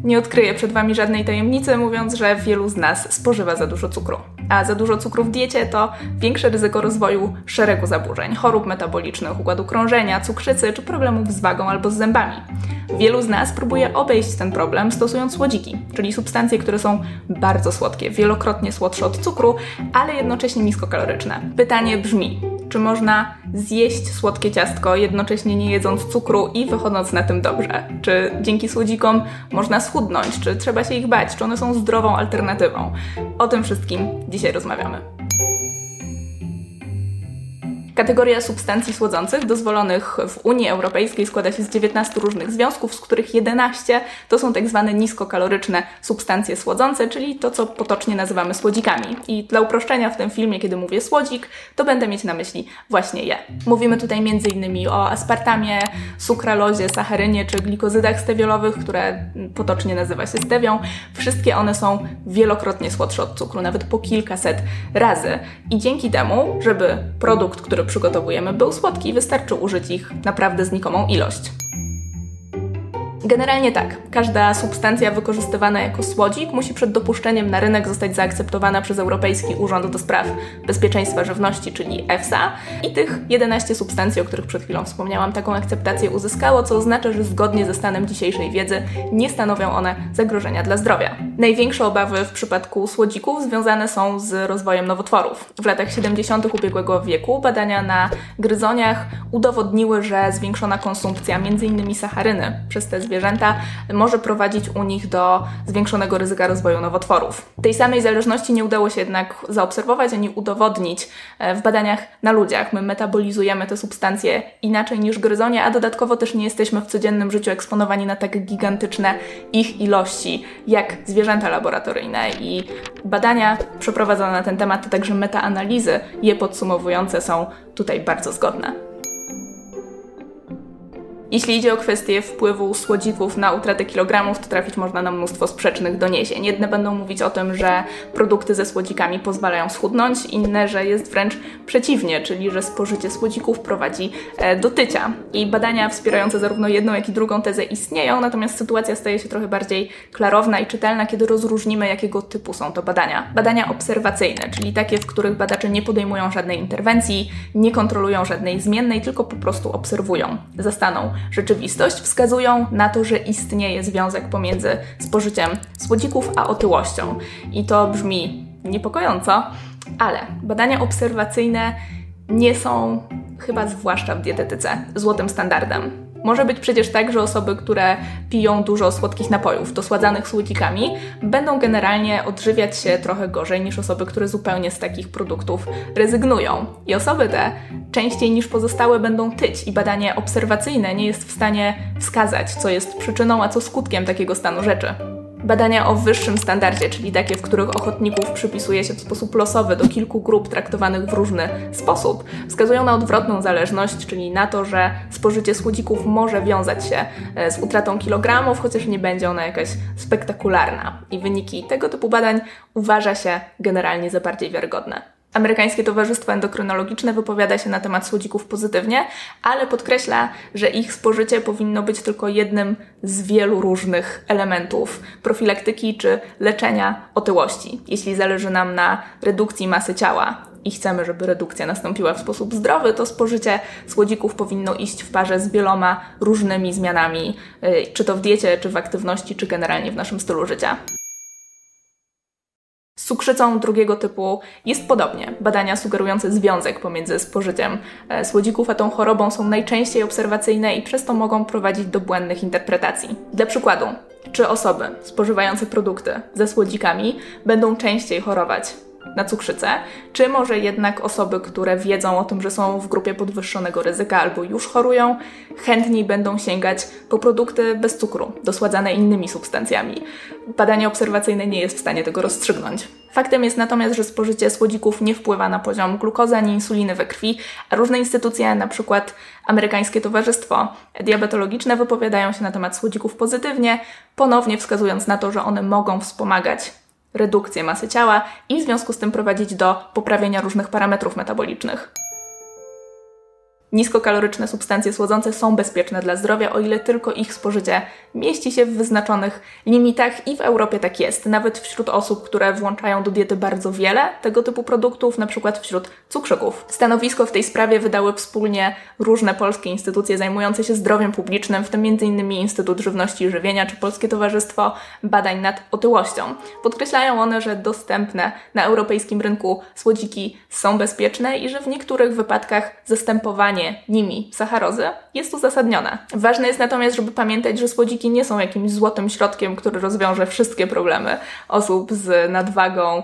Nie odkryję przed Wami żadnej tajemnicy, mówiąc, że wielu z nas spożywa za dużo cukru. A za dużo cukru w diecie to większe ryzyko rozwoju szeregu zaburzeń, chorób metabolicznych, układu krążenia, cukrzycy czy problemów z wagą albo z zębami. Wielu z nas próbuje obejść ten problem stosując słodziki, czyli substancje, które są bardzo słodkie, wielokrotnie słodsze od cukru, ale jednocześnie niskokaloryczne. Pytanie brzmi, czy można zjeść słodkie ciastko, jednocześnie nie jedząc cukru i wychodząc na tym dobrze? Czy dzięki słodzikom można schudnąć? Czy trzeba się ich bać? Czy one są zdrową alternatywą? O tym wszystkim dzisiaj rozmawiamy. Kategoria substancji słodzących dozwolonych w Unii Europejskiej składa się z 19 różnych związków, z których 11 to są tak zwane niskokaloryczne substancje słodzące, czyli to, co potocznie nazywamy słodzikami. I dla uproszczenia w tym filmie, kiedy mówię słodzik, to będę mieć na myśli właśnie je. Mówimy tutaj m.in. o aspartamie, sukralozie, sacharynie czy glikozydach stewiolowych, które potocznie nazywa się stewią. Wszystkie one są wielokrotnie słodsze od cukru, nawet po kilkaset razy. I dzięki temu, żeby produkt, który przygotowujemy, był słodki, wystarczy użyć ich naprawdę znikomą ilość. Generalnie tak, każda substancja wykorzystywana jako słodzik musi przed dopuszczeniem na rynek zostać zaakceptowana przez Europejski Urząd do Spraw Bezpieczeństwa Żywności, czyli EFSA, i tych 11 substancji, o których przed chwilą wspomniałam, taką akceptację uzyskało, co oznacza, że zgodnie ze stanem dzisiejszej wiedzy nie stanowią one zagrożenia dla zdrowia. Największe obawy w przypadku słodzików związane są z rozwojem nowotworów. W latach 70. ubiegłego wieku badania na gryzoniach udowodniły, że zwiększona konsumpcja m.in. sacharyny przez te zwierzęta może prowadzić u nich do zwiększonego ryzyka rozwoju nowotworów. Tej samej zależności nie udało się jednak zaobserwować ani udowodnić w badaniach na ludziach. My metabolizujemy te substancje inaczej niż gryzonie, a dodatkowo też nie jesteśmy w codziennym życiu eksponowani na tak gigantyczne ich ilości jak zwierzęta laboratoryjne. I badania przeprowadzone na ten temat, a także metaanalizy je podsumowujące są tutaj bardzo zgodne. Jeśli idzie o kwestię wpływu słodzików na utratę kilogramów, to trafić można na mnóstwo sprzecznych doniesień. Jedne będą mówić o tym, że produkty ze słodzikami pozwalają schudnąć, inne, że jest wręcz przeciwnie, czyli że spożycie słodzików prowadzi do tycia. I badania wspierające zarówno jedną, jak i drugą tezę istnieją, natomiast sytuacja staje się trochę bardziej klarowna i czytelna, kiedy rozróżnimy, jakiego typu są to badania. Badania obserwacyjne, czyli takie, w których badacze nie podejmują żadnej interwencji, nie kontrolują żadnej zmiennej, tylko po prostu obserwują, zastaną rzeczywistość, wskazują na to, że istnieje związek pomiędzy spożyciem słodzików a otyłością. I to brzmi niepokojąco, ale badania obserwacyjne nie są, chyba zwłaszcza w dietetyce, złotym standardem. Może być przecież tak, że osoby, które piją dużo słodkich napojów dosładzanych słodzikami, będą generalnie odżywiać się trochę gorzej niż osoby, które zupełnie z takich produktów rezygnują. I osoby te częściej niż pozostałe będą tyć i badanie obserwacyjne nie jest w stanie wskazać, co jest przyczyną, a co skutkiem takiego stanu rzeczy. Badania o wyższym standardzie, czyli takie, w których ochotników przypisuje się w sposób losowy do kilku grup traktowanych w różny sposób, wskazują na odwrotną zależność, czyli na to, że spożycie słodzików może wiązać się z utratą kilogramów, chociaż nie będzie ona jakaś spektakularna. I wyniki tego typu badań uważa się generalnie za bardziej wiarygodne. Amerykańskie Towarzystwo Endokrynologiczne wypowiada się na temat słodzików pozytywnie, ale podkreśla, że ich spożycie powinno być tylko jednym z wielu różnych elementów profilaktyki czy leczenia otyłości. Jeśli zależy nam na redukcji masy ciała i chcemy, żeby redukcja nastąpiła w sposób zdrowy, to spożycie słodzików powinno iść w parze z wieloma różnymi zmianami, czy to w diecie, czy w aktywności, czy generalnie w naszym stylu życia. Z cukrzycą drugiego typu jest podobnie. Badania sugerujące związek pomiędzy spożyciem słodzików a tą chorobą są najczęściej obserwacyjne i przez to mogą prowadzić do błędnych interpretacji. Dla przykładu, czy osoby spożywające produkty ze słodzikami będą częściej chorować na cukrzycę, czy może jednak osoby, które wiedzą o tym, że są w grupie podwyższonego ryzyka albo już chorują, chętniej będą sięgać po produkty bez cukru, dosładzane innymi substancjami. Badanie obserwacyjne nie jest w stanie tego rozstrzygnąć. Faktem jest natomiast, że spożycie słodzików nie wpływa na poziom glukozy ani insuliny we krwi, a różne instytucje, na przykład Amerykańskie Towarzystwo Diabetologiczne, wypowiadają się na temat słodzików pozytywnie, ponownie wskazując na to, że one mogą wspomagać redukcję masy ciała i w związku z tym prowadzić do poprawienia różnych parametrów metabolicznych. niskokaloryczne substancje słodzące są bezpieczne dla zdrowia, o ile tylko ich spożycie mieści się w wyznaczonych limitach i w Europie tak jest. Nawet wśród osób, które włączają do diety bardzo wiele tego typu produktów, na przykład wśród cukrzyków. Stanowisko w tej sprawie wydały wspólnie różne polskie instytucje zajmujące się zdrowiem publicznym, w tym m.in. Instytut Żywności i Żywienia czy Polskie Towarzystwo Badań nad Otyłością. Podkreślają one, że dostępne na europejskim rynku słodziki są bezpieczne i że w niektórych wypadkach zastępowanie nimi sacharozy jest uzasadnione. Ważne jest natomiast, żeby pamiętać, że słodziki nie są jakimś złotym środkiem, który rozwiąże wszystkie problemy osób z nadwagą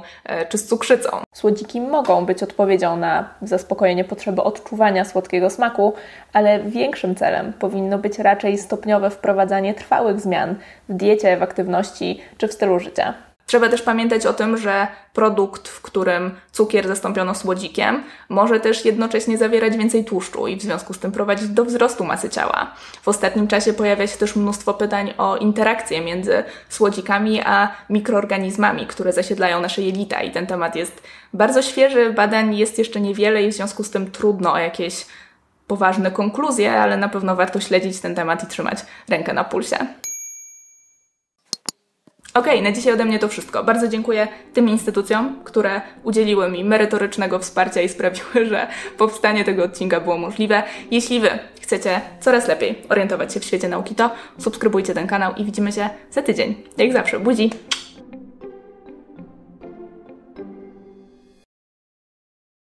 czy z cukrzycą. Słodziki mogą być odpowiedzią na zaspokojenie potrzeby odczuwania słodkiego smaku, ale większym celem powinno być raczej stopniowe wprowadzanie trwałych zmian w diecie, w aktywności czy w stylu życia. Trzeba też pamiętać o tym, że produkt, w którym cukier zastąpiono słodzikiem, może też jednocześnie zawierać więcej tłuszczu i w związku z tym prowadzić do wzrostu masy ciała. W ostatnim czasie pojawia się też mnóstwo pytań o interakcje między słodzikami a mikroorganizmami, które zasiedlają nasze jelita i ten temat jest bardzo świeży, badań jest jeszcze niewiele i w związku z tym trudno o jakieś poważne konkluzje, ale na pewno warto śledzić ten temat i trzymać rękę na pulsie. Okej, na dzisiaj ode mnie to wszystko. Bardzo dziękuję tym instytucjom, które udzieliły mi merytorycznego wsparcia i sprawiły, że powstanie tego odcinka było możliwe. Jeśli Wy chcecie coraz lepiej orientować się w świecie nauki, to subskrybujcie ten kanał i widzimy się za tydzień. Jak zawsze, buzi!